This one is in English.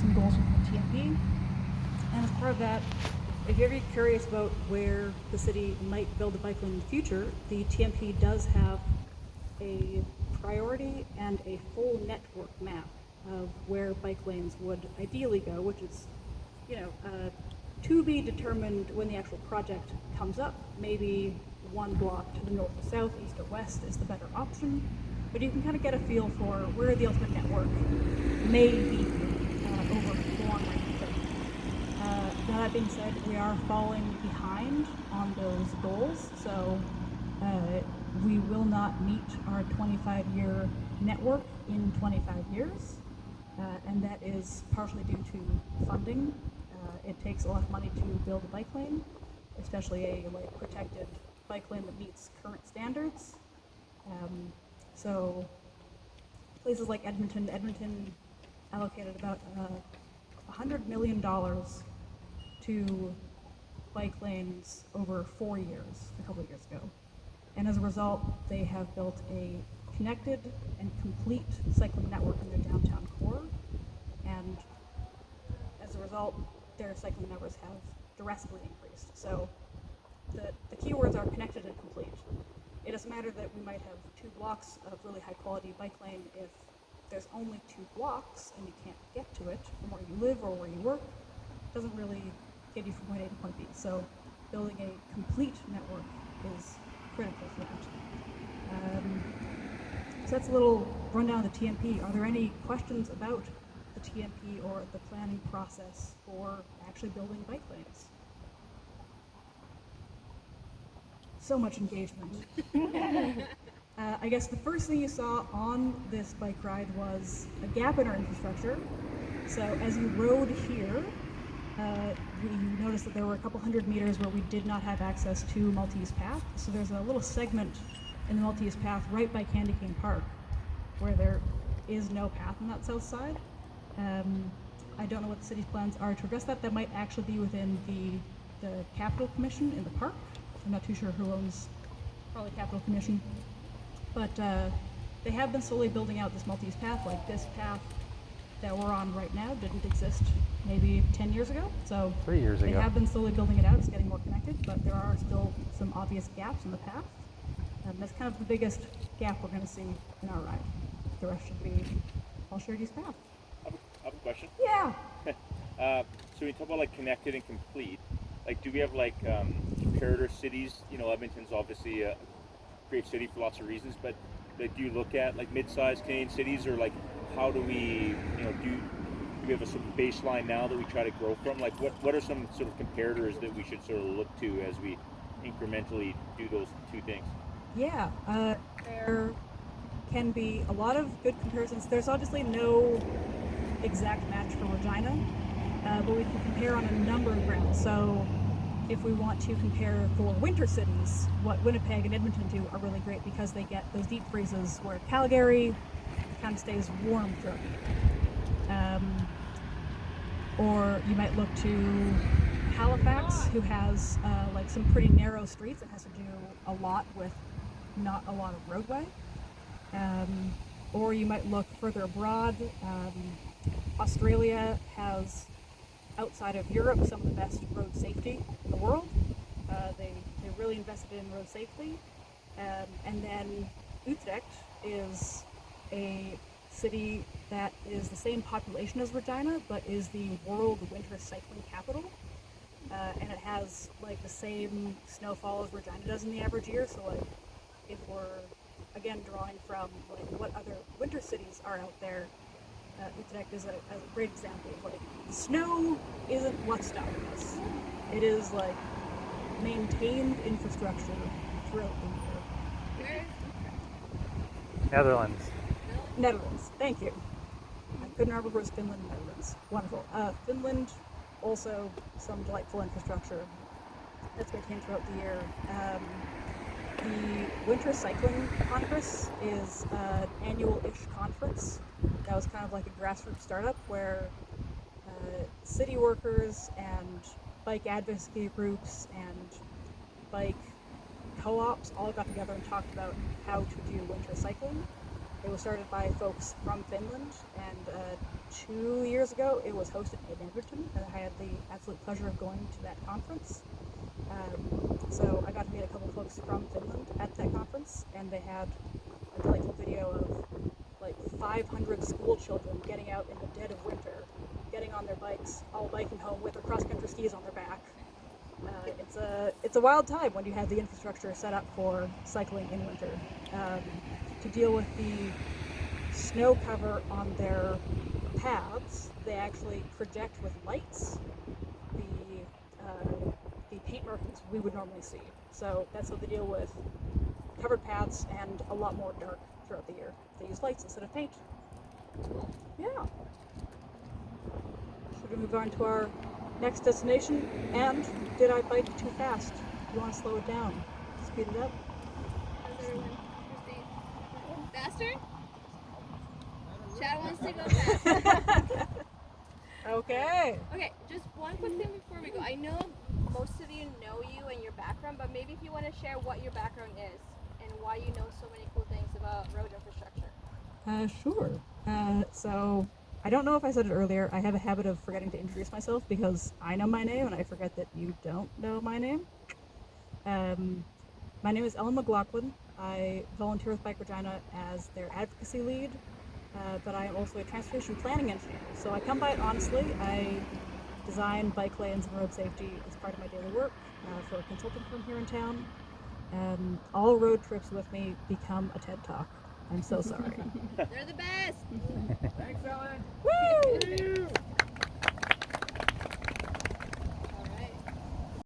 some goals from the TMP. And as part of that, if you're ever curious about where the city might build a bike lane in the future, the TMP does have a priority and a full network map of where bike lanes would ideally go, which is, to be determined when the actual project comes up. Maybe one block to the north or south, east or west is the better option, but you can kind of get a feel for where the ultimate network may be over the long range. Now that being said, we are falling behind on those goals, so we will not meet our 25-year network in 25 years, and that is partially due to funding. It takes a lot of money to build a bike lane, especially a protected bike lane that meets current standards. So places like Edmonton allocated about $100 million to bike lanes over 4 years, a couple of years ago. And as a result, they have built a connected and complete cycling network in their downtown core. And as a result, their cycling numbers have drastically increased. So the keywords are connected and complete. It doesn't matter that we might have 2 blocks of really high quality bike lane if there's only 2 blocks and you can't get to it from where you live or where you work. It doesn't really get you from point A to point B. So building a complete network is critical for that. So that's a little rundown of the TMP. Are there any questions about the TMP or the planning process for actually building bike lanes? So much engagement. I guess the first thing you saw on this bike ride was a gap in our infrastructure. So as you rode here, you noticed that there were a couple hundred meters where we did not have access to multi-use path. So there's a little segment in the multi-use path right by Candy Cane Park where there is no path on that south side. I don't know what the city's plans are to address that. That might actually be within the Capital Commission in the park. I'm not too sure who owns, probably Capital Commission. But they have been slowly building out this multi-use path. Like this path that we're on right now didn't exist maybe 10 years ago. So 3 years ago. They have been slowly building it out. It's getting more connected, but there are still some obvious gaps in the path. That's kind of the biggest gap we're going to see in our ride. The rest should be all shared use path. I have a question. Yeah. So when you talk about like connected and complete, like do we have like comparator cities? Edmonton's obviously a great city for lots of reasons, but like, do you look at like mid-sized Canadian cities, or like how do we, do we have a sort of baseline now that we try to grow from? Like what are some sort of comparators that we should sort of look to as we incrementally do those 2 things? Yeah, there can be a lot of good comparisons. There's obviously no exact match for Regina, but we can compare on a number of grounds. So if we want to compare for winter cities, what Winnipeg and Edmonton do are really great because they get those deep freezes where Calgary kind of stays warm throughout the year. Or you might look to Halifax, who has like some pretty narrow streets and has to do a lot with not a lot of roadway. Or you might look further abroad. Australia has, outside of Europe, some of the best road safety in the world. They really invested in road safety. And then Utrecht is a city that is the same population as Regina, but is the world winter cycling capital. And it has like the same snowfall as Regina does in the average year. So like if we're again drawing from like what other winter cities are out there, Utrecht is a great example of like snow isn't what's stopping us. It is like maintained infrastructure throughout the year. Netherlands, thank you. I couldn't remember if it was Finland and Netherlands. Wonderful. Finland, also some delightful infrastructure that's maintained throughout the year. The Winter Cycling Congress is an annual-ish conference that was kind of like a grassroots startup where city workers and bike advocacy groups and bike co-ops all got together and talked about how to do winter cycling. It was started by folks from Finland, and 2 years ago, it was hosted in Edmonton, and I had the absolute pleasure of going to that conference. So I got to meet a couple of folks from Finland at that conference, and they had a delightful video of like 500 school children getting out in the dead of winter, getting on their bikes, all biking home with their cross-country skis on their back. It's a wild time when you have the infrastructure set up for cycling in winter. To deal with the snow cover on their paths, they actually project with lights the paint markings we would normally see. So that's how they deal with covered paths and a lot more dark throughout the year. They use lights instead of paint. Yeah. Should we move on to our next destination? And did I bike too fast? Do you want to slow it down? Speed it up? How's everyone? Faster? Chad wants to go fast. Okay. Okay, just one quick thing before we go. I know most of you know you and your background, but maybe if you want to share what your background is and why you know so many cool things about road infrastructure. Sure. So I don't know if I said it earlier. I have a habit of forgetting to introduce myself because I know my name and I forget that you don't know my name. My name is Ellen McLaughlin. I volunteer with Bike Regina as their advocacy lead, but I am also a transportation planning engineer. So I come by it honestly. I design bike lanes and road safety as part of my daily work for a consulting firm here in town. All road trips with me become a TED Talk. I'm so sorry. They're the best! Thanks, Ellen. Woo!